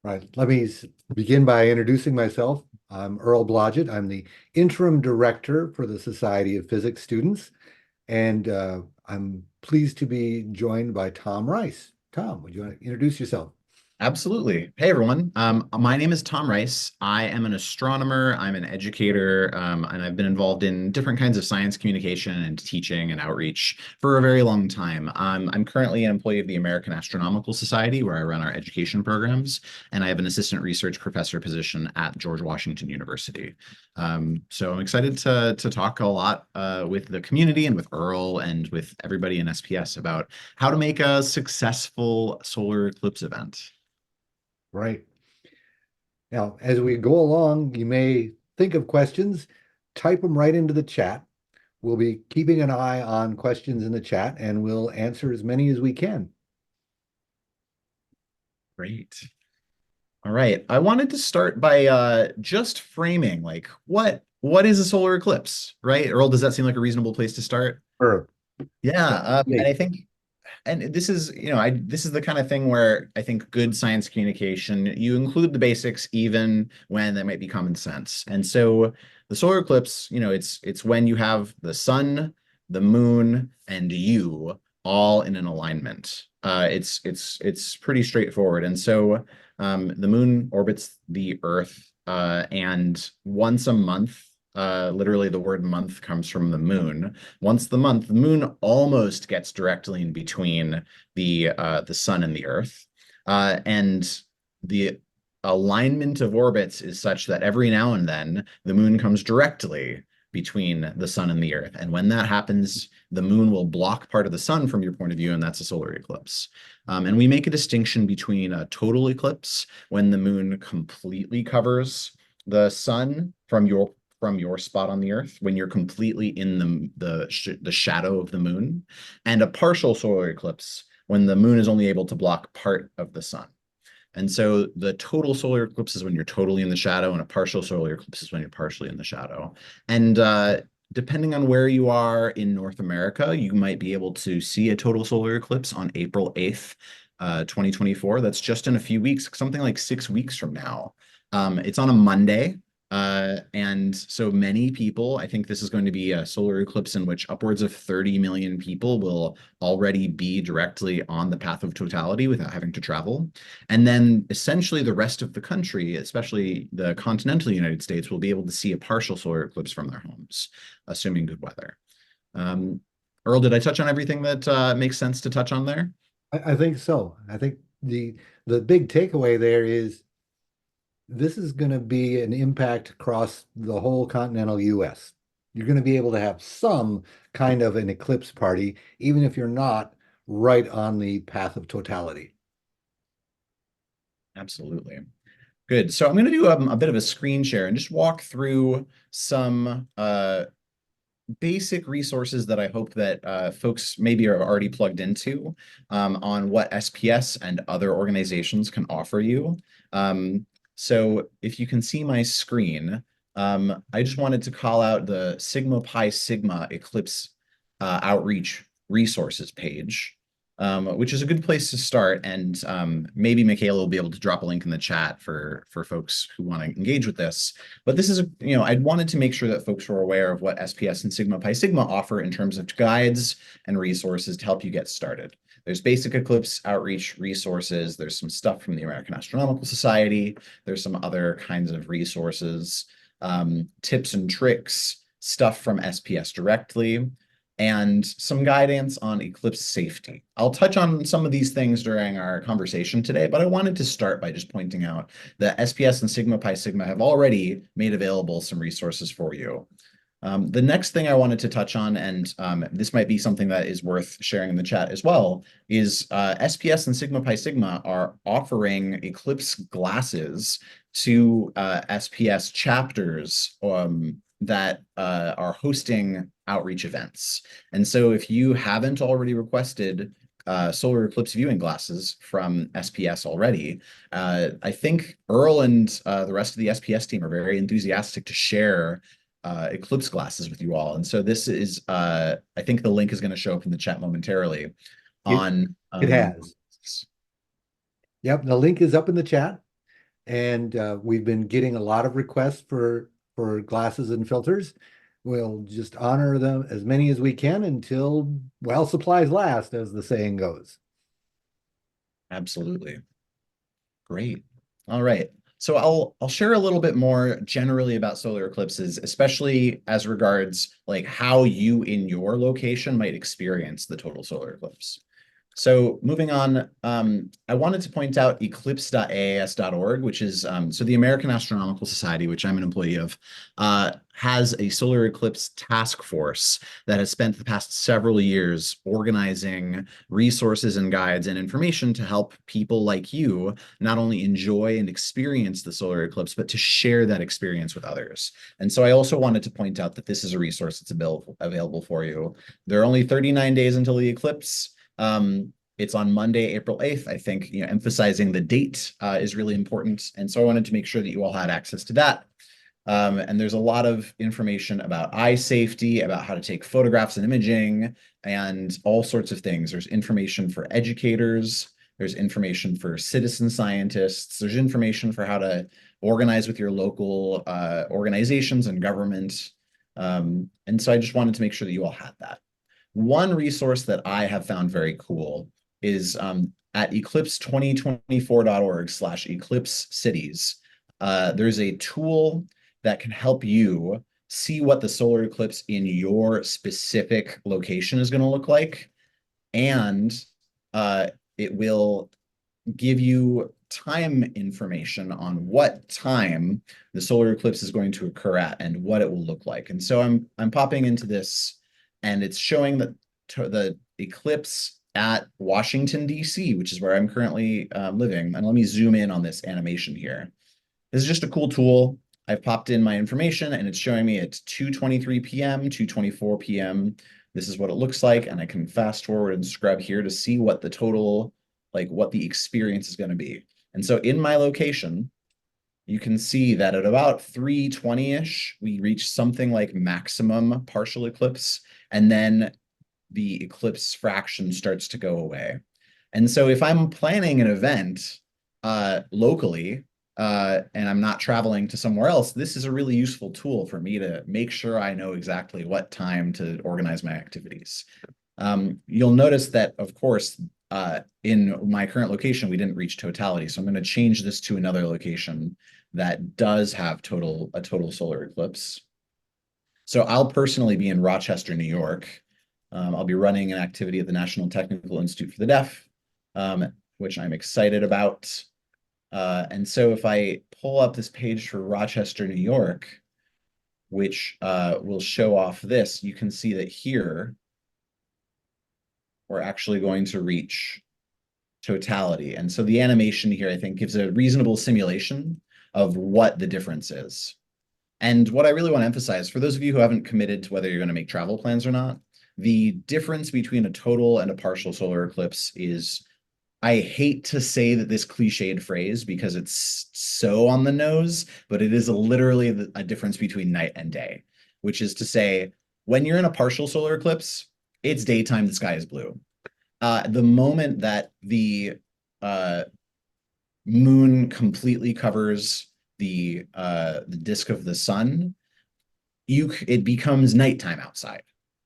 Right. Let me begin by introducing myself. I'm Earl Blodgett. I'm the Interim Director for the Society of Physics Students, and I'm pleased to be joined by Tom Rice. Tom, would you want to introduce yourself? Absolutely. Hey, everyone. My name is Tom Rice. I am an astronomer. I'm an educator, and I've been involved in different kinds of science communication and teaching and outreach for a very long time. I'm currently an employee of the American Astronomical Society, where I run our education programs, and I have an assistant research professor position at George Washington University. So I'm excited to talk a lot with the community and with Earl and with everybody in SPS about how to make a successful solar eclipse event. Right. Now, as we go along, you may think of questions, type them right into the chat. We'll be keeping an eye on questions in the chat, and we'll answer as many as we can. Great. All right. I wanted to start by just framing like what is a solar eclipse, right? Earl, does that seem like a reasonable place to start? Sure. Yeah, and Great. I think and this is, this is the kind of thing where I think good science communication, you include the basics even when that might be common sense. And so the solar eclipse, it's when you have the sun, the moon, and you all in an alignment. It's pretty straightforward. And so the moon orbits the Earth, and once a month, literally the word month comes from the moon. Once the moon almost gets directly in between the sun and the Earth, and the alignment of orbits is such that every now and then the moon comes directly between the sun and the Earth. And when that happens, the moon will block part of the sun from your point of view, and that's a solar eclipse. And we make a distinction between a total eclipse, when the moon completely covers the sun from your spot on the Earth, when you're completely in the shadow of the moon, and a partial solar eclipse, when the moon is only able to block part of the sun. And so the total solar eclipse is when you're totally in the shadow, and a partial solar eclipse is when you're partially in the shadow. And depending on where you are in North America, you might be able to see a total solar eclipse on April 8th, 2024. That's just in a few weeks, something like 6 weeks from now. It's on a Monday. And so many people, I think this is going to be a solar eclipse in which upwards of 30 million people will already be directly on the path of totality without having to travel. And then essentially the rest of the country, especially the continental United States, will be able to see a partial solar eclipse from their homes, assuming good weather. Earl, did I touch on everything that makes sense to touch on there? I think so. I think the big takeaway there is this is going to be an impact across the whole continental US. You're going to be able to have some kind of an eclipse party, even if you're not right on the path of totality. Absolutely. Good. So I'm going to do a bit of a screen share and just walk through some basic resources that I hope that folks maybe are already plugged into on what SPS and other organizations can offer you. So if you can see my screen, I just wanted to call out the Sigma Pi Sigma Eclipse outreach resources page, which is a good place to start. And maybe Michaela will be able to drop a link in the chat for folks who want to engage with this. But this is, I wanted to make sure that folks were aware of what SPS and Sigma Pi Sigma offer in terms of guides and resources to help you get started. There's basic eclipse outreach resources. There's some stuff from the American Astronomical Society. There's some other kinds of resources, tips and tricks, stuff from SPS directly, and some guidance on eclipse safety. I'll touch on some of these things during our conversation today, but I wanted to start by just pointing out that SPS and Sigma Pi Sigma have already made available some resources for you. The next thing I wanted to touch on, and this might be something that is worth sharing in the chat as well, is SPS and Sigma Pi Sigma are offering eclipse glasses to SPS chapters that are hosting outreach events. And so if you haven't already requested solar eclipse viewing glasses from SPS already, I think Earl and the rest of the SPS team are very enthusiastic to share eclipse glasses with you all. And so this is, I think the link is going to show up in the chat momentarily It on. it has. Yep, the link is up in the chat. and we've been getting a lot of requests for glasses and filters. We'll just honor them as many as we can until, well, supplies last, as the saying goes. Absolutely. Great. All right. So I'll share a little bit more generally about solar eclipses, especially as regards like how you in your location might experience the total solar eclipse. So moving on, I wanted to point out eclipse.aas.org, which is so the American Astronomical Society, which I'm an employee of, has a solar eclipse task force that has spent the past several years organizing resources and guides and information to help people like you not only enjoy and experience the solar eclipse, but to share that experience with others. And so I also wanted to point out that this is a resource that's available for you. There are only 39 days until the eclipse. It's on Monday, April 8th. I think, emphasizing the date is really important. And so I wanted to make sure that you all had access to that. And there's a lot of information about eye safety, about how to take photographs and imaging, and all sorts of things. There's information for educators. There's information for citizen scientists. There's information for how to organize with your local organizations and government. And so I just wanted to make sure that you all had that. One resource that I have found very cool is at eclipse2024.org/eclipse cities. There's a tool that can help you see what the solar eclipse in your specific location is going to look like. And it will give you time information on what time the solar eclipse is going to occur at and what it will look like. And so I'm popping into this, and it's showing that the eclipse at Washington, D.C., which is where I'm currently living. And let me zoom in on this animation here. This is just a cool tool. I've popped in my information, and it's showing me it's 2:23 p.m., 2:24 p.m. This is what it looks like, and I can fast forward and scrub here to see what the total, like what the experience is going to be. And so in my location, you can see that at about 3:20-ish, we reach something like maximum partial eclipse, and then the eclipse fraction starts to go away. And so if I'm planning an event locally, and I'm not traveling to somewhere else, this is a really useful tool for me to make sure I know exactly what time to organize my activities. You'll notice that, of course, in my current location, we didn't reach totality. So I'm going to change this to another location that does have a total solar eclipse. So I'll personally be in Rochester, New York. I'll be running an activity at the National Technical Institute for the Deaf, which I'm excited about. And so if I pull up this page for Rochester, New York, which will show off this, you can see that here we're actually going to reach totality. And so the animation here, I think, gives a reasonable simulation of what the difference is. And what I really want to emphasize, for those of you who haven't committed to whether you're going to make travel plans or not, the difference between a total and a partial solar eclipse is, I hate to say that this cliched phrase because it's so on the nose, but it is literally a difference between night and day, which is to say, when you're in a partial solar eclipse, it's daytime, the sky is blue. The moment that the moon completely covers the disk of the sun, it becomes nighttime outside,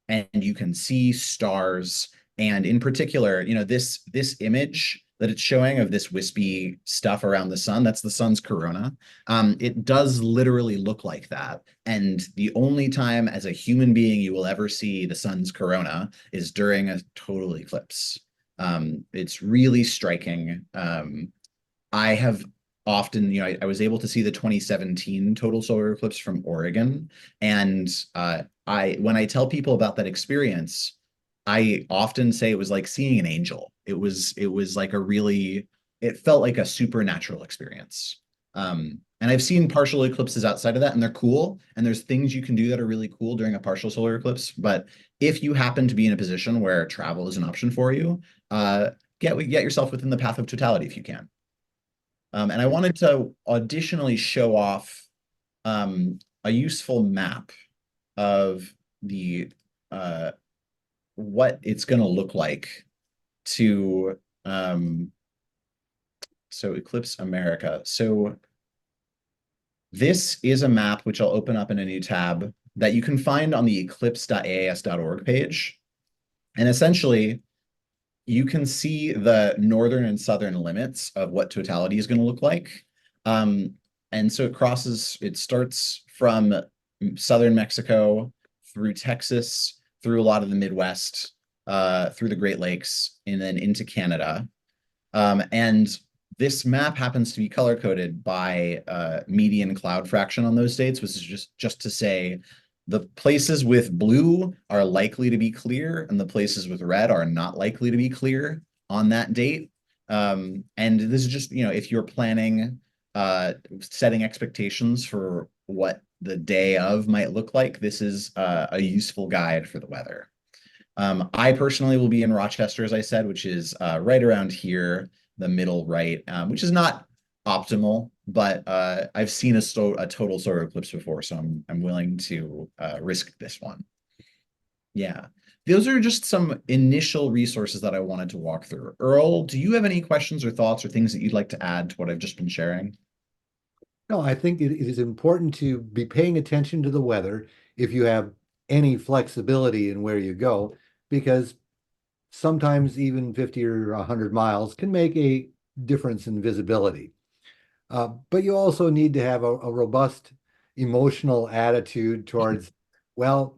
and you can see stars. And in particular, this image that it's showing of this wispy stuff around the sun, that's the sun's corona. It does literally look like that. And the only time as a human being you will ever see the sun's corona is during a total eclipse. It's really striking. I have often, I was able to see the 2017 total solar eclipse from Oregon. And when I tell people about that experience, I often say it was like seeing an angel. It was like it felt like a supernatural experience. And I've seen partial eclipses outside of that, and they're cool. And there's things you can do that are really cool during a partial solar eclipse. But if you happen to be in a position where travel is an option for you, get yourself within the path of totality if you can. And I wanted to additionally show off a useful map of the what it's going to look like to so Eclipse America. So This is a map which I'll open up in a new tab that you can find on the eclipse.aas.org page. And essentially, you can see the northern and southern limits of what totality is going to look like. Um, and so it starts from southern Mexico through Texas, through a lot of the Midwest, through the Great Lakes, and then into Canada. And this map happens to be color coded by median cloud fraction on those dates, which is just to say the places with blue are likely to be clear and the places with red are not likely to be clear on that date. And this is just, if you're planning, setting expectations for what the day of might look like, this is a useful guide for the weather. I personally will be in Rochester, as I said, which is right around here, the middle right, which is not optimal, but I've seen a total solar eclipse before, so I'm willing to risk this one. Yeah, those are just some initial resources that I wanted to walk through. Earl, do you have any questions or thoughts or things that you'd like to add to what I've just been sharing? No, I think it is important to be paying attention to the weather if you have any flexibility in where you go, because sometimes even 50 or 100 miles can make a difference in visibility. But you also need to have a robust emotional attitude towards, well,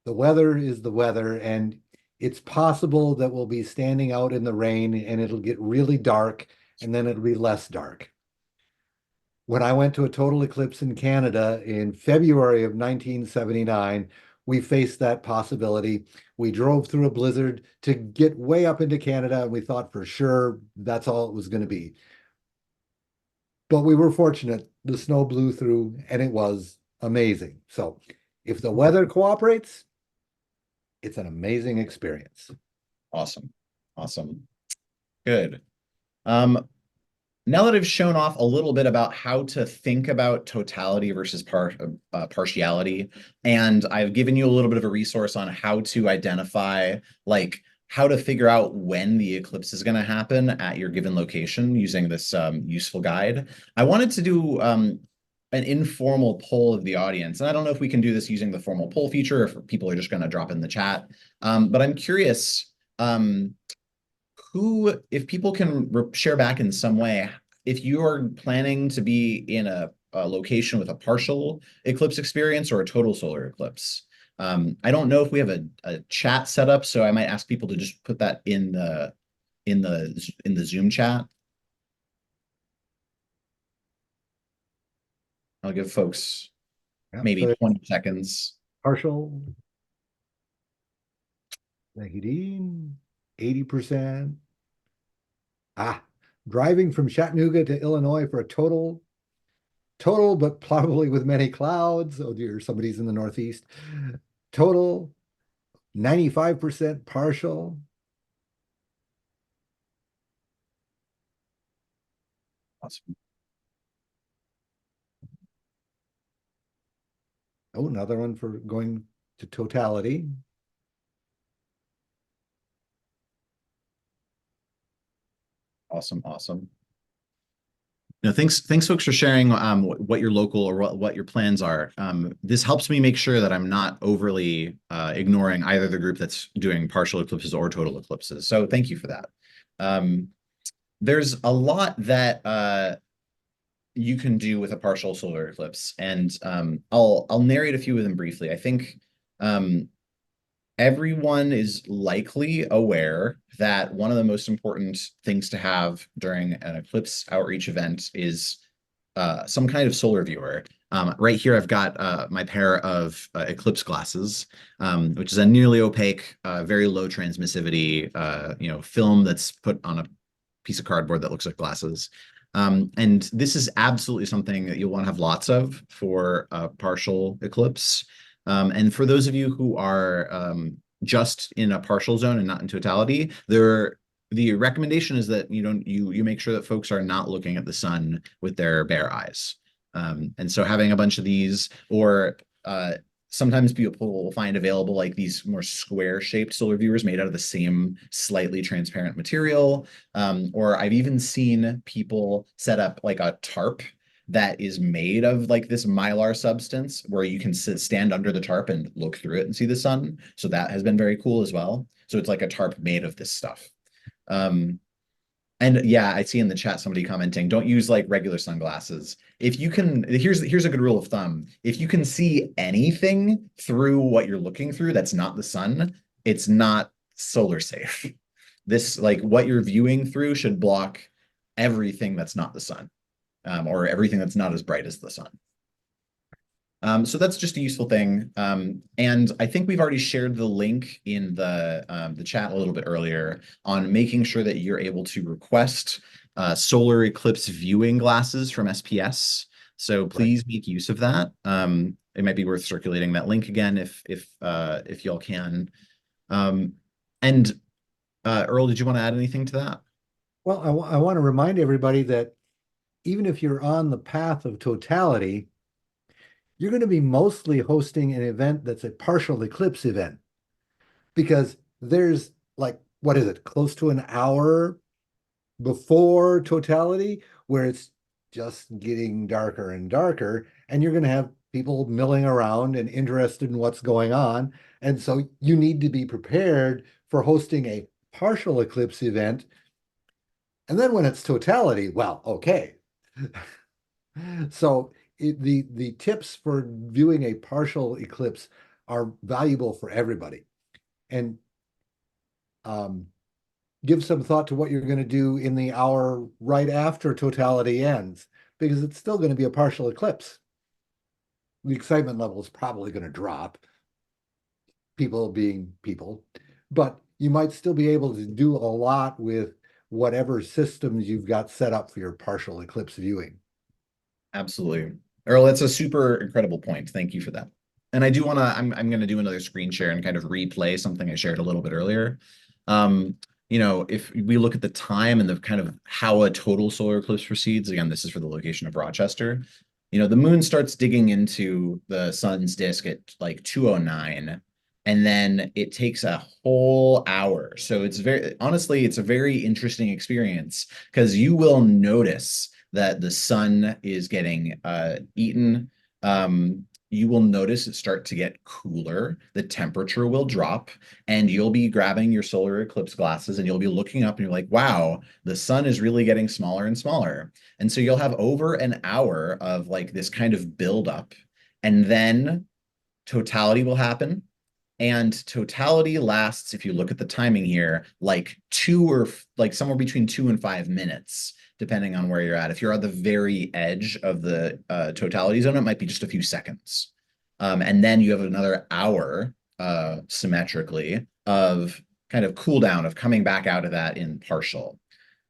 the weather is the weather, and it's possible that we'll be standing out in the rain and it'll get really dark and then it'll be less dark. When I went to a total eclipse in Canada in February of 1979, we faced that possibility. We drove through a blizzard to get way up into Canada, and we thought for sure that's all it was going to be. But we were fortunate. The snow blew through, and it was amazing. So if the weather cooperates, it's an amazing experience. Awesome. Awesome. Good. Um, Now that I've shown off a little bit about how to think about totality versus partiality, and I've given you a little bit of a resource on how to identify, like, how to figure out when the eclipse is going to happen at your given location using this useful guide, I wanted to do an informal poll of the audience. And I don't know if we can do this using the formal poll feature, or if people are just going to drop in the chat. But I'm curious. If people can share back in some way, if you are planning to be in a location with a partial eclipse experience or a total solar eclipse. I don't know if we have a chat set up, so I might ask people to just put that in the Zoom chat. I'll give folks Yeah, maybe so 20 seconds. partial, 80%. Ah, driving from Chattanooga to Illinois for a total, but probably with many clouds. Oh dear, somebody's in the Northeast. Total, 95% partial. Awesome. Oh, another one for going to totality. Awesome. Awesome. No, thanks, folks, for sharing what your local or what your plans are. This helps me make sure that I'm not overly ignoring either the group that's doing partial eclipses or total eclipses. So thank you for that. There's a lot that you can do with a partial solar eclipse, and I'll narrate a few of them briefly. I think everyone is likely aware that one of the most important things to have during an eclipse outreach event is some kind of solar viewer. Right here, I've got my pair of Eclipse glasses, which is a nearly opaque, very low transmissivity, film that's put on a piece of cardboard that looks like glasses. And this is absolutely something that you'll want to have lots of for a partial eclipse. And for those of you who are just in a partial zone and not in totality, the recommendation is that you make sure that folks are not looking at the sun with their bare eyes. And so having a bunch of these, or sometimes people will find available like these more square shaped solar viewers made out of the same slightly transparent material. Or I've even seen people set up like a tarp that is made of like this mylar substance where you can stand under the tarp and look through it and see the sun. So that has been very cool as well. So it's like a tarp made of this stuff. Um, and yeah, I see in the chat somebody commenting, don't use like regular sunglasses. If you can, here's a good rule of thumb. If you can see anything through what you're looking through that's not the sun, it's not solar safe. This, like what you're viewing through should block everything that's not the sun, or everything that's not as bright as the sun. So that's just a useful thing. And I think we've already shared the link in the chat a little bit earlier on making sure that you're able to request solar eclipse viewing glasses from SPS. So Right. please make use of that. It might be worth circulating that link again if y'all can. Um, and Earl, did you want to add anything to that? Well, I want to remind everybody that even if you're on the path of totality, you're going to be mostly hosting an event that's a partial eclipse event because there's like, what is it, close to an hour before totality where it's just getting darker and darker, and you're going to have people milling around and interested in what's going on. And so you need to be prepared for hosting a partial eclipse event. And then when it's totality, well, okay. So the tips for viewing a partial eclipse are valuable for everybody. And um, give some thought to what you're going to do in the hour right after totality ends, because it's still going to be a partial eclipse. The excitement level is probably going to drop, people being people, but you might still be able to do a lot with whatever systems you've got set up for your partial eclipse viewing. Absolutely. Earl, that's a super incredible point. Thank you for that. And I do want to, I'm going to do another screen share and kind of replay something I shared a little bit earlier. Um, if we look at the time and the kind of how a total solar eclipse proceeds, again, this is for the location of Rochester. The moon starts digging into the sun's disk at like 2:09, and then it takes a whole hour. So it's honestly, it's a very interesting experience because you will notice that the sun is getting eaten. You will notice it start to get cooler. The temperature will drop, and you'll be grabbing your solar eclipse glasses and you'll be looking up and you're like, wow, the sun is really getting smaller and smaller. And so you'll have over an hour of like this kind of buildup. And then totality will happen. And totality lasts, if you look at the timing here, like like somewhere between 2 and 5 minutes, depending on where you're at. If you're at the very edge of the totality zone, it might be just a few seconds. And then you have another hour symmetrically of kind of cool down of coming back out of that in partial.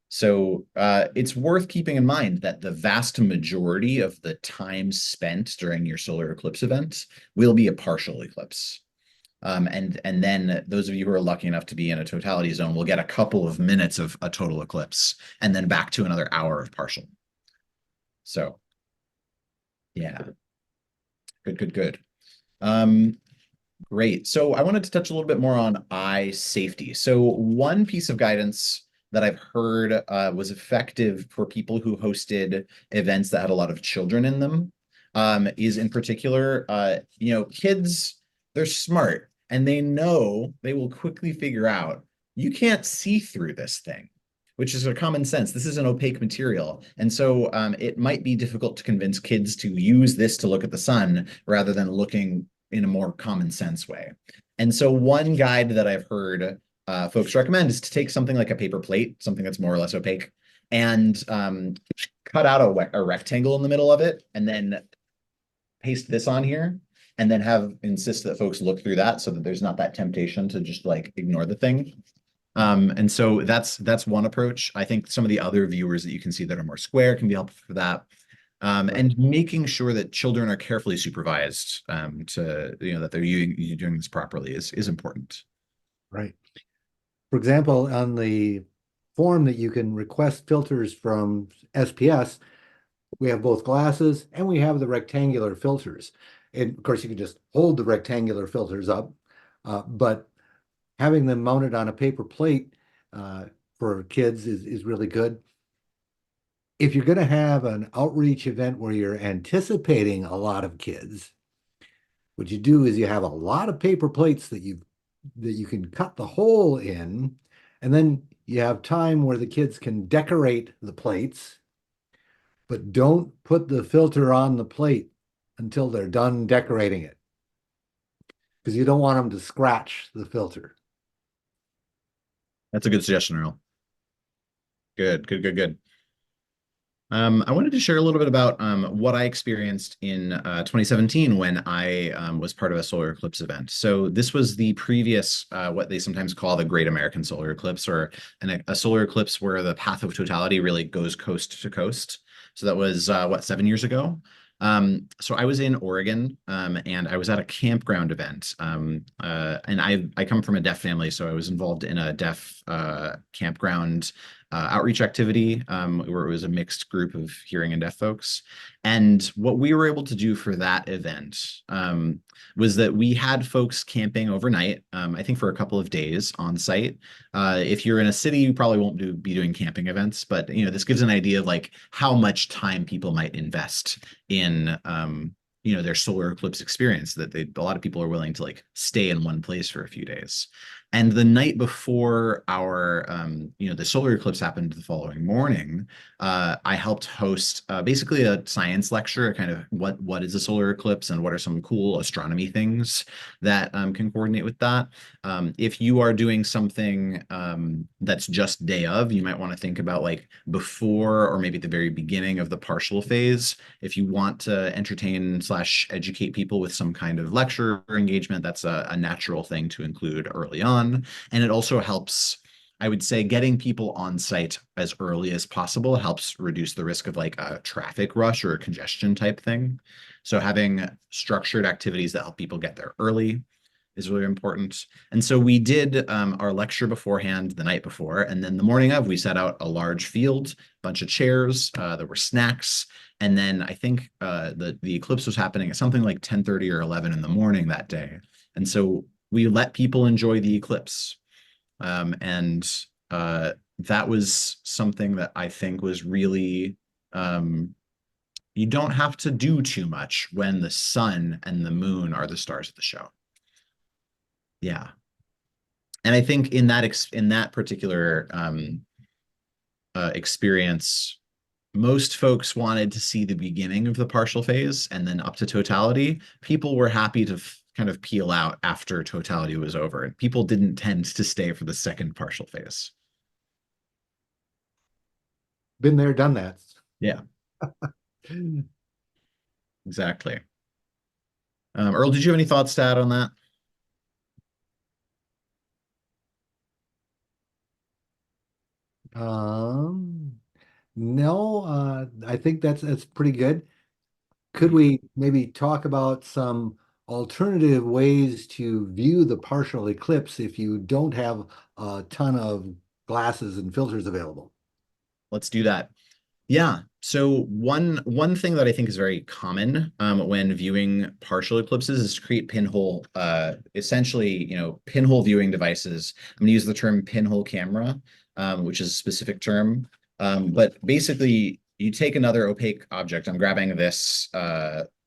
So it's worth keeping in mind that the vast majority of the time spent during your solar eclipse event will be a partial eclipse. And then those of you who are lucky enough to be in a totality zone will get a couple of minutes of a total eclipse and then back to another hour of partial. So yeah, good. Great. So I wanted to touch a little bit more on eye safety. So one piece of guidance that I've heard was effective for people who hosted events that had a lot of children in them, is in particular, kids, they're smart and they know they will quickly figure out you can't see through this thing, which is a common sense. This is an opaque material. And so it might be difficult to convince kids to use this to look at the sun rather than looking in a more common sense way. And so one guide that I've heard folks recommend is to take something like a paper plate, something that's more or less opaque, and cut out a rectangle in the middle of it, and then paste this on here, and then insist that folks look through that so that there's not that temptation to just like ignore the thing. And so that's one approach. I think some of the other viewers that you can see that are more square can be helpful for that. Right. And making sure that children are carefully supervised that they're doing this properly is important. Right. For example, on the form that you can request filters from SPS, we have both glasses and we have the rectangular filters. And of course, you can just hold the rectangular filters up, but having them mounted on a paper plate for kids is really good. if you're going to have an outreach event where you're anticipating a lot of kids, what you do is you have a lot of paper plates that you can cut the hole in, and then you have time where the kids can decorate the plates, but don't put the filter on the plate until they're done decorating it because you don't want them to scratch the filter. That's a good suggestion, Earl. Good, good, good, good. I wanted to share a little bit about what I experienced in 2017 when I was part of a solar eclipse event. So this was the previous, what they sometimes call the Great American Solar Eclipse, or a solar eclipse where the path of totality really goes coast to coast. So that was, what, 7 years ago? So I was in Oregon, and I was at a campground event. And I come from a deaf family, so I was involved in a deaf campground outreach activity, where it was a mixed group of hearing and deaf folks. And what we were able to do for that event was that we had folks camping overnight, I think for a couple of days on site. If you're in a city, you probably won't be doing camping events, but this gives an idea of like how much time people might invest in their solar eclipse experience, that a lot of people are willing to like stay in one place for a few days. And the night before our, the solar eclipse happened the following morning, I helped host basically a science lecture, kind of what is a solar eclipse and what are some cool astronomy things that can coordinate with that. If you are doing something that's just day of, you might want to think about like before or maybe at the very beginning of the partial phase. If you want to entertain slash educate people with some kind of lecture or engagement, that's a natural thing to include early on. And it also helps, I would say, getting people on site as early as possible helps reduce the risk of like a traffic rush or a congestion type thing. So having structured activities that help people get there early is really important. And so we did our lecture beforehand the night before, and then the morning of, we set out a large field, bunch of chairs, there were snacks, and then I think the eclipse was happening at something like 10:30 or 11 in the morning that day. And so we let people enjoy the eclipse. And that was something that I think was really, you don't have to do too much when the sun and the moon are the stars of the show. Yeah. And I think in that particular experience, most folks wanted to see the beginning of the partial phase and then up to totality. People were happy to kind of peel out after totality was over, and people didn't tend to stay for the second partial phase. Been there, done that. Yeah, exactly. Earl, did you have any thoughts to add on that? Um, no, I think that's pretty good. Could we maybe talk about some alternative ways to view the partial eclipse if you don't have a ton of glasses and filters available? Let's do that. Yeah. So one thing that I think is very common when viewing partial eclipses is to create pinhole, essentially, pinhole viewing devices. I'm going to use the term pinhole camera, which is a specific term. But basically, you take another opaque object. I'm grabbing this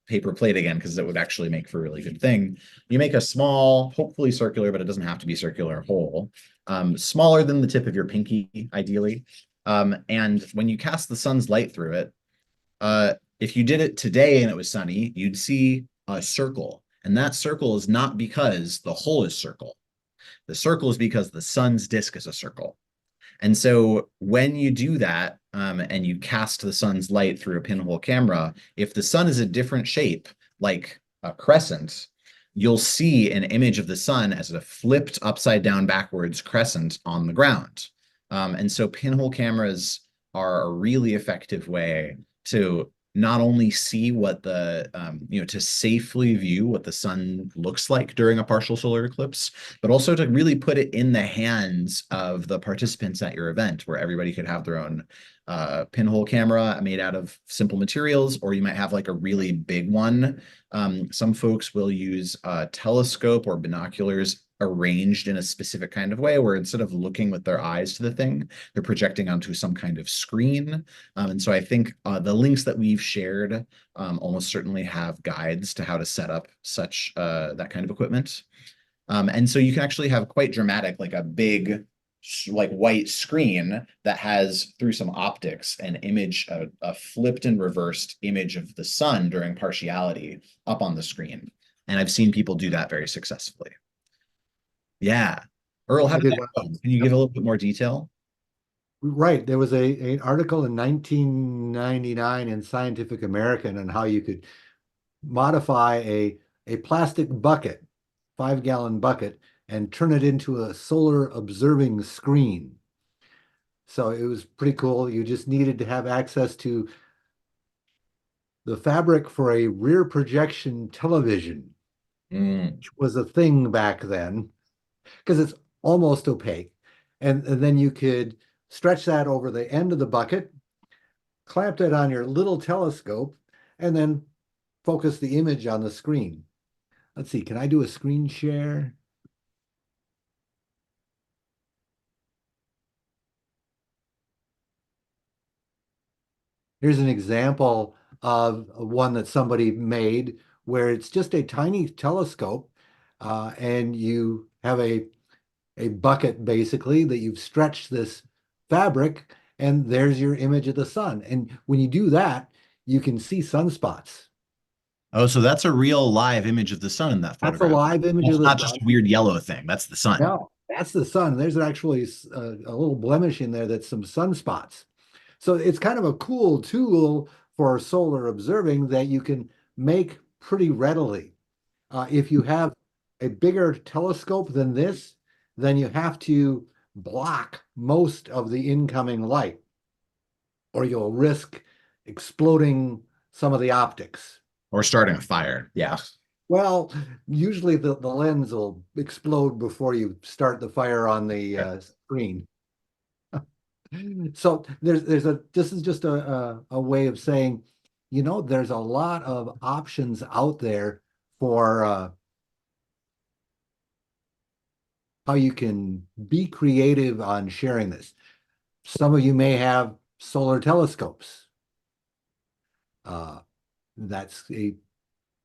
paper plate again because it would actually make for a really good thing. You make a small, hopefully circular, but it doesn't have to be circular hole, smaller than the tip of your pinky, ideally. And when you cast the sun's light through it, if you did it today and it was sunny, you'd see a circle. And that circle is not because the hole is circle. The circle is because the sun's disk is a circle. And so when you do that, and you cast the sun's light through a pinhole camera, if the sun is a different shape, like a crescent, you'll see an image of the sun as a flipped upside down backwards crescent on the ground. And so pinhole cameras are a really effective way to not only see what to safely view what the sun looks like during a partial solar eclipse, but also to really put it in the hands of the participants at your event, where everybody could have their own pinhole camera made out of simple materials, or you might have like a really big one. Some folks will use a telescope or binoculars arranged in a specific kind of way where instead of looking with their eyes to the thing, they're projecting onto some kind of screen. And so I think the links that we've shared almost certainly have guides to how to set up such that kind of equipment. And so you can actually have quite dramatic, like a big like white screen that has through some optics an image, a flipped and reversed image of the sun during partiality up on the screen. And I've seen people do that very successfully. Yeah. Earl, how I did did that one. go? Can you give a little bit more detail? Right. There was an article in 1999 in Scientific American on how you could modify a plastic bucket, 5-gallon bucket, and turn it into a solar observing screen. So it was pretty cool. You just needed to have access to the fabric for a rear projection television, Mm. which was a thing back then, because it's almost opaque. And then you could stretch that over the end of the bucket, clamp it on your little telescope, and then focus the image on the screen. Let's see, can I do a screen share? Here's an example of one that somebody made where it's just a tiny telescope, and you have a bucket basically that you've stretched this fabric, and there's your image of the sun. And when you do that, you can see sunspots. Oh, so that's a real live image of the sun in that That's a photograph. live image That's of the not just sun. a weird yellow thing. That's the sun. No, that's the sun. There's actually a little blemish in there that's some sunspots. So it's kind of a cool tool for solar observing that you can make pretty readily. If you have a bigger telescope than this, then you have to block most of the incoming light, or you'll risk exploding some of the optics. Or starting a fire. Yeah. Well, usually the lens will explode before you start the fire on the screen. So this is just a way of saying, there's a lot of options out there for how you can be creative on sharing this. Some of you may have solar telescopes. Uh, that's a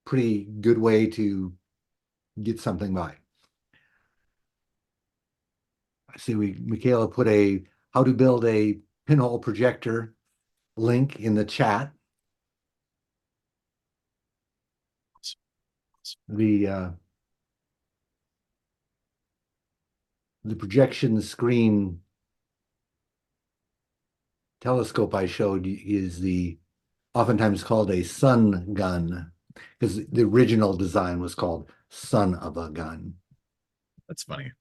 pretty good way to get something by. I see Michaela put a how to build a pinhole projector link in the chat. The the projection screen telescope I showed you is oftentimes called a sun gun, because the original design was called son of a gun. That's funny.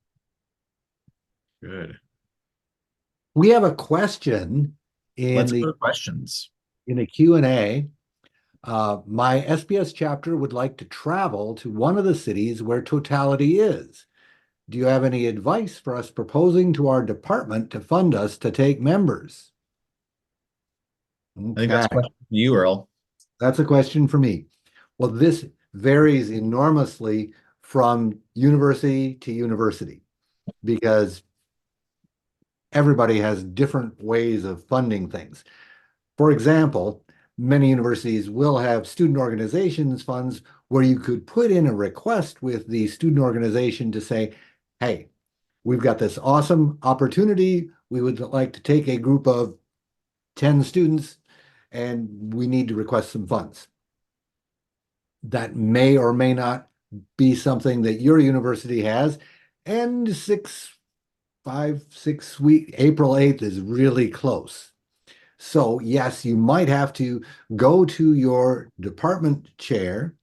Good. We have a question in Let's the go to questions. Q&A. My SPS chapter would like to travel to one of the cities where totality is. Do you have any advice for us proposing to our department to fund us to take members? I think that's Okay, a question for you, Earl. that's a question for me. Well, this varies enormously from university to university because everybody has different ways of funding things. For example, many universities will have student organizations funds where you could put in a request with the student organization to say, hey, we've got this awesome opportunity. We would like to take a group of 10 students and we need to request some funds. That may or may not be something that your university has. And 6 week, April 8th is really close. So yes, you might have to go to your department chair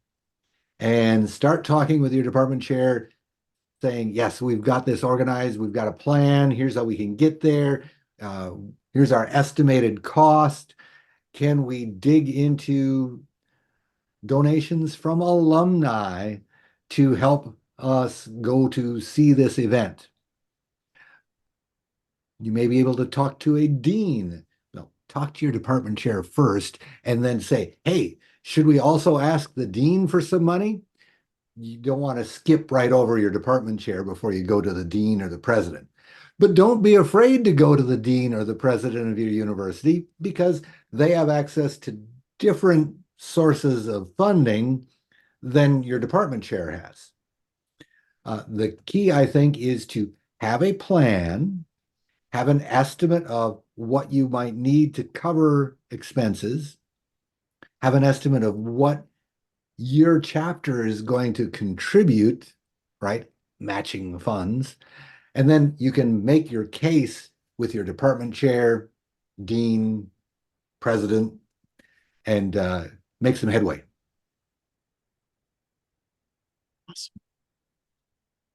and start talking with your department chair saying, yes, we've got this organized. We've got a plan. Here's how we can get there. Uh, here's our estimated cost. Can we dig into donations from alumni to help us go to see this event? You may be able to talk to a dean. No, talk to your department chair first and then say, hey, should we also ask the dean for some money? you don't want to skip right over your department chair before you go to the dean or the president. But don't be afraid to go to the dean or the president of your university because they have access to different sources of funding than your department chair has. The key, I think, is to have a plan, have an estimate of what you might need to cover expenses, have an estimate of what your chapter is going to contribute, right? Matching funds. And then you can make your case with your department chair, dean, president, and make some headway. Awesome.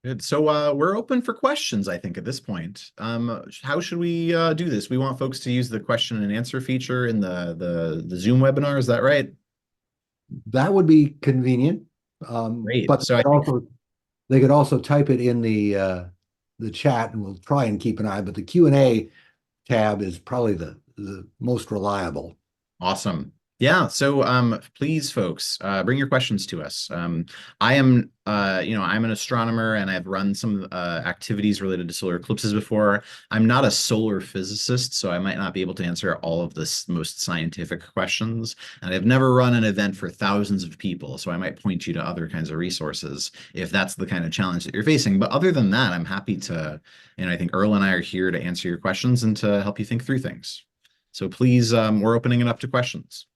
Good. So we're open for questions, I think, at this point. How should we do this? We want folks to use the question and answer feature in the Zoom webinar. Is that right? That would be convenient. Great. But So I think they could also type it in the chat, and we'll try and keep an eye. But the Q&A tab is probably the most reliable. awesome. Yeah. So please, folks, bring your questions to us. I am I'm an astronomer and I've run some activities related to solar eclipses before. I'm not a solar physicist, so I might not be able to answer all of the most scientific questions. And I've never run an event for thousands of people, so I might point you to other kinds of resources if that's the kind of challenge that you're facing. But other than that, I'm happy to, and I think Earl and I are here to answer your questions and to help you think through things. So please, we're opening it up to questions.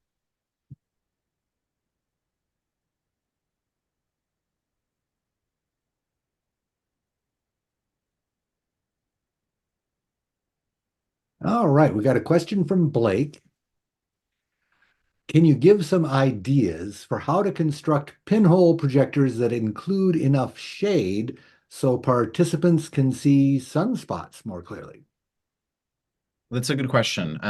All right, we got a question from Blake. Can you give some ideas for how to construct pinhole projectors that include enough shade so participants can see sunspots more clearly? That's a good question.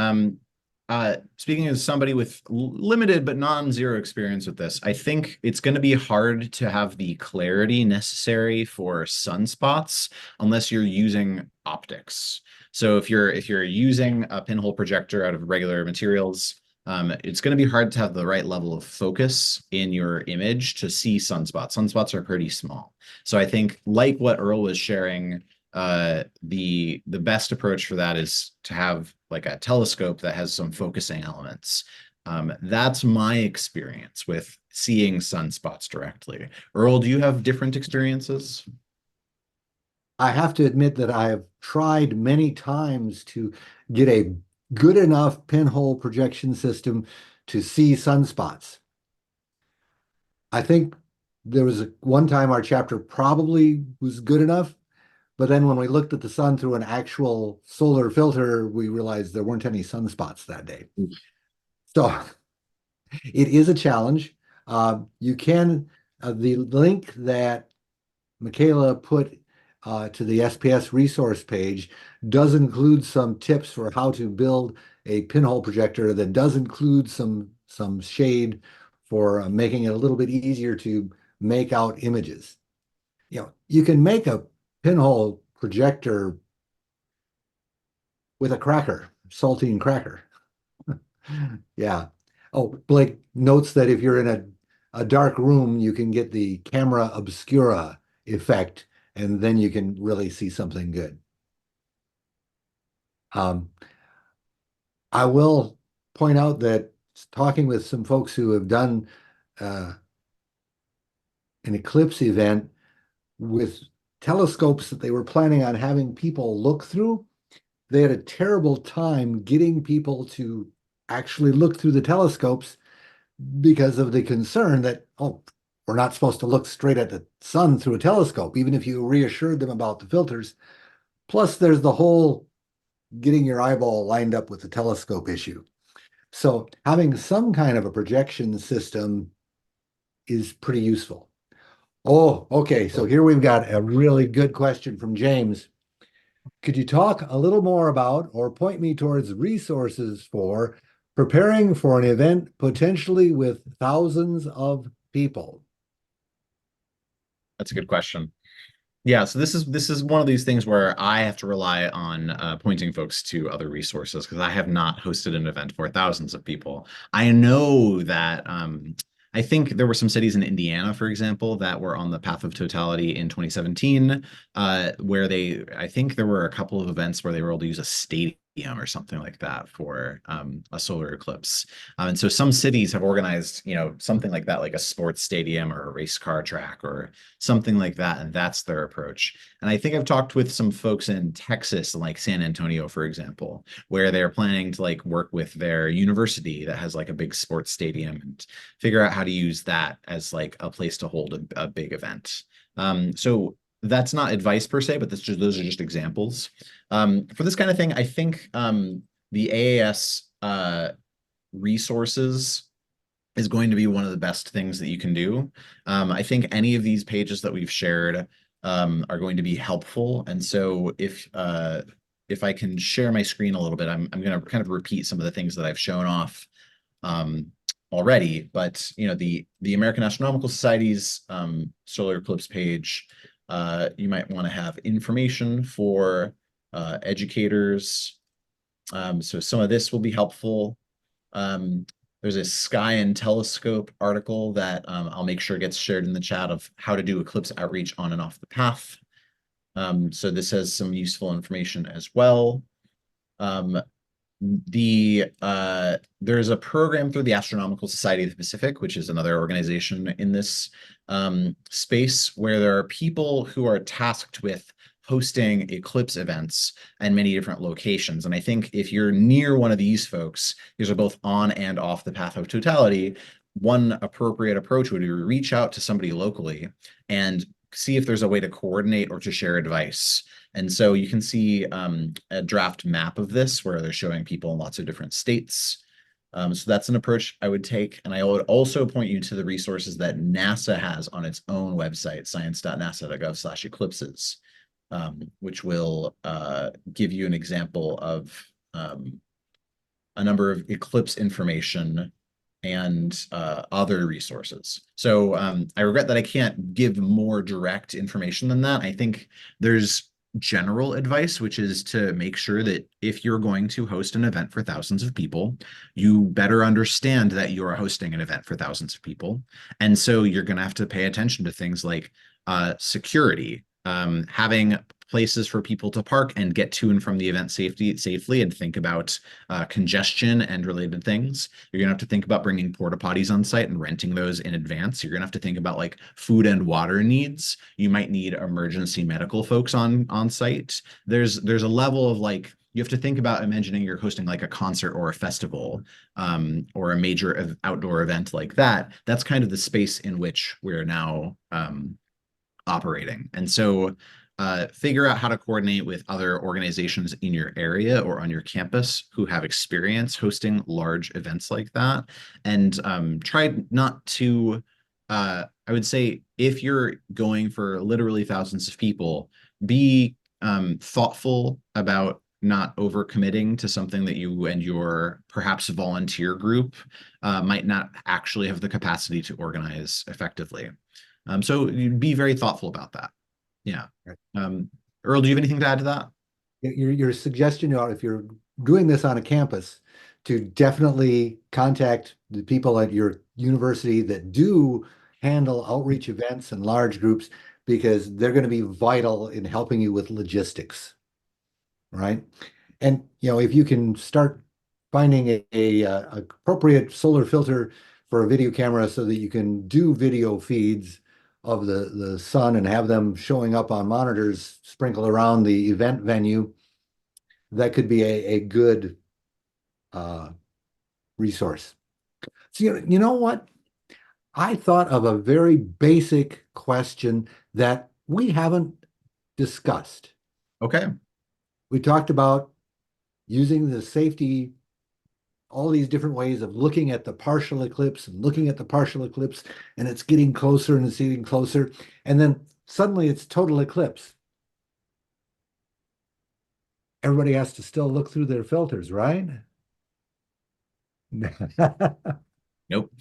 Speaking as somebody with limited but non-zero experience with this, I think it's going to be hard to have the clarity necessary for sunspots unless you're using optics. So if you're using a pinhole projector out of regular materials, it's going to be hard to have the right level of focus in your image to see sunspots. Sunspots are pretty small. So I think, like what Earl was sharing, the best approach for that is to have like a telescope that has some focusing elements. That's my experience with seeing sunspots directly. Earl, do you have different experiences? I have to admit that I have tried many times to get a good enough pinhole projection system to see sunspots. I think there was one time our chapter probably was good enough, but then when we looked at the sun through an actual solar filter, we realized there weren't any sunspots that day. So it is a challenge. You can, the link that Michaela put to the SPS resource page does include some tips for how to build a pinhole projector that does include some shade for making it a little bit easier to make out images. You know, you can make a pinhole projector with a cracker, saltine cracker. Yeah. Oh, Blake notes that if you're in a dark room, you can get the camera obscura effect, and then you can really see something good. I will point out that talking with some folks who have done uh, an eclipse event with telescopes that they were planning on having people look through, they had a terrible time getting people to actually look through the telescopes because of the concern that, oh, we're not supposed to look straight at the sun through a telescope, even if you reassured them about the filters. Plus, there's the whole getting your eyeball lined up with the telescope issue. So having some kind of a projection system is pretty useful. Oh, okay. So here we've got a really good question from James. Could you talk a little more about or point me towards resources for preparing for an event potentially with thousands of people? That's a good question. Yeah, so this is one of these things where I have to rely on pointing folks to other resources because I have not hosted an event for thousands of people. I know that I think there were some cities in Indiana, for example, that were on the path of totality in 2017, where I think there were a couple of events where they were able to use a stadium or something like that for a solar eclipse. And so some cities have organized, something like that, like a sports stadium or a race car track or something like that, and that's their approach. And I think I've talked with some folks in Texas, like San Antonio, for example, where they're planning to like work with their university that has like a big sports stadium and figure out how to use that as like a place to hold a big event. So that's not advice per se, but those are just examples. For this kind of thing, I think the AAS resources is going to be one of the best things that you can do. I think any of these pages that we've shared are going to be helpful. And so if I can share my screen a little bit, I'm going to kind of repeat some of the things that I've shown off already. But the American Astronomical Society's solar eclipse page, you might want to have information for educators. So some of this will be helpful. There's a Sky and Telescope article that I'll make sure gets shared in the chat of how to do eclipse outreach on and off the path. So this has some useful information as well. There's a program through the Astronomical Society of the Pacific, which is another organization in this space, where there are people who are tasked with hosting eclipse events in many different locations. And I think if you're near one of these folks, these are both on and off the path of totality, one appropriate approach would be to reach out to somebody locally and see if there's a way to coordinate or to share advice. And so you can see a draft map of this where they're showing people in lots of different states. So that's an approach I would take. And I would also point you to the resources that NASA has on its own website, science.nasa.gov/eclipses, which will give you an example of a number of eclipse information and other resources. So I regret that I can't give more direct information than that. I think there's general advice, which is to make sure that if you're going to host an event for thousands of people, you better understand that you are hosting an event for thousands of people. And so you're going to have to pay attention to things like security, having places for people to park and get to and from the event safely, and think about congestion and related things. You're gonna have to think about bringing porta potties on site and renting those in advance. You're gonna have to think about like food and water needs. You might need emergency medical folks on site. There's a level of like, you have to think about imagining you're hosting like a concert or a festival or a major outdoor event like that. That's kind of the space in which we're now operating. And so figure out how to coordinate with other organizations in your area or on your campus who have experience hosting large events like that. And try not to, I would say, if you're going for literally thousands of people, be thoughtful about not overcommitting to something that you and your perhaps volunteer group might not actually have the capacity to organize effectively. So be very thoughtful about that. Yeah. Earl, do you have anything to add to that? Your suggestion, if you're doing this on a campus, to definitely contact the people at your university that do handle outreach events and large groups, because they're going to be vital in helping you with logistics, right? And if you can start finding a appropriate solar filter for a video camera so that you can do video feeds of the sun and have them showing up on monitors sprinkled around the event venue, that could be a good resource. So you know what? I thought of a very basic question that we haven't discussed. Okay. We talked about using the safety, all these different ways of looking at the partial eclipse and looking at the partial eclipse, and it's getting closer and it's getting closer. And then suddenly it's total eclipse. Everybody has to still look through their filters, right? Nope. Nope.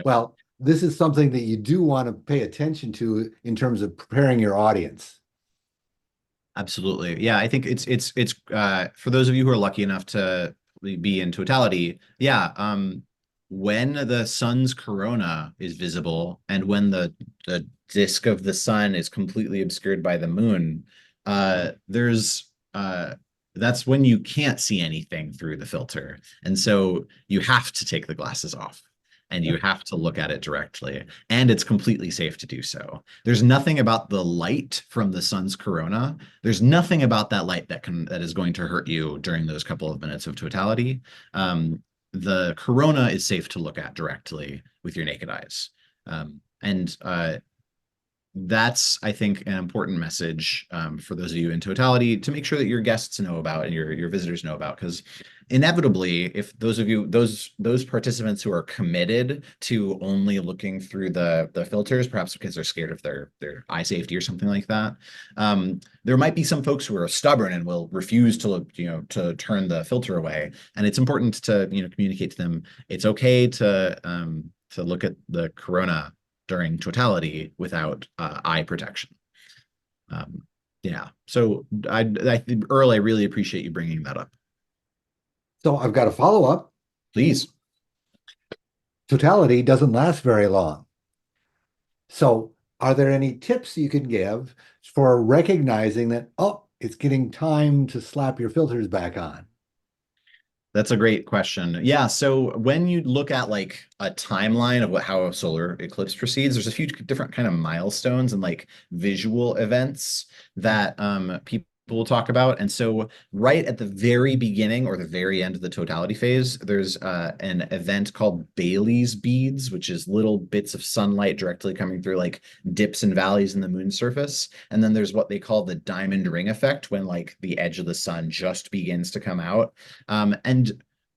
Well, this is something that you do want to pay attention to in terms of preparing your audience. Absolutely. Yeah, I think it's for those of you who are lucky enough to be in totality. Yeah, when the sun's corona is visible and when the disk of the sun is completely obscured by the moon, there's that's when you can't see anything through the filter. And so you have to take the glasses off and you have to look at it directly. And it's completely safe to do so. There's nothing about the light from the sun's corona. There's nothing about that light that is going to hurt you during those couple of minutes of totality. The corona is safe to look at directly with your naked eyes. And that's, I think, an important message for those of you in totality to make sure that your guests know about and your visitors know about, because inevitably, if those of you those participants who are committed to only looking through the filters, perhaps because they're scared of their eye safety or something like that, there might be some folks who are stubborn and will refuse to look, to turn the filter away. And it's important to communicate to them it's okay to look at the corona during totality without eye protection. Yeah. So Earl, I really appreciate you bringing that up. So I've got a follow-up. Please. Totality doesn't last very long. So are there any tips you can give for recognizing that, oh, it's getting time to slap your filters back on? That's a great question. Yeah, so when you look at like a timeline of how a solar eclipse proceeds, there's a few different kind of milestones and like visual events that people will talk about. And so right at the very beginning or the very end of the totality phase, there's an event called Bailey's beads, which is little bits of sunlight directly coming through like dips and valleys in the moon's surface. And then there's what they call the diamond ring effect, when like the edge of the sun just begins to come out. And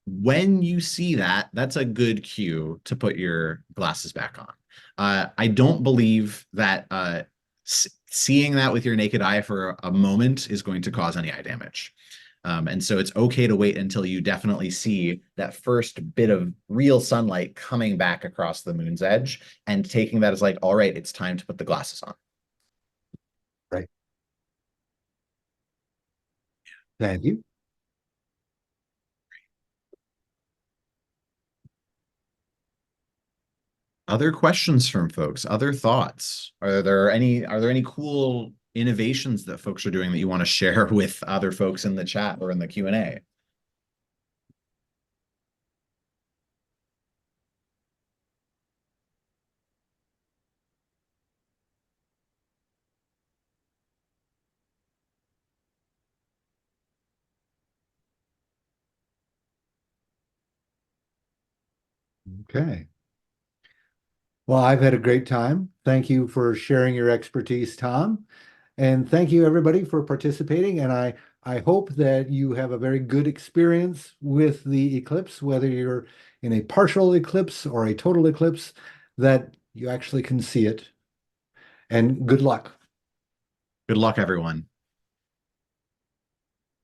when you see that, that's a good cue to put your glasses back on. I don't believe that seeing that with your naked eye for a moment is going to cause any eye damage. And so it's okay to wait until you definitely see that first bit of real sunlight coming back across the moon's edge and taking that as like, all right, it's time to put the glasses on. Right. Thank you. Other questions from folks, other thoughts? Are there any cool innovations that folks are doing that you want to share with other folks in the chat or in the Q&A? Okay. Well, I've had a great time. Thank you for sharing your expertise, Tom. And thank you, everybody, for participating. And I hope that you have a very good experience with the eclipse, whether you're in a partial eclipse or a total eclipse, that you actually can see it. And good luck. Good luck, everyone.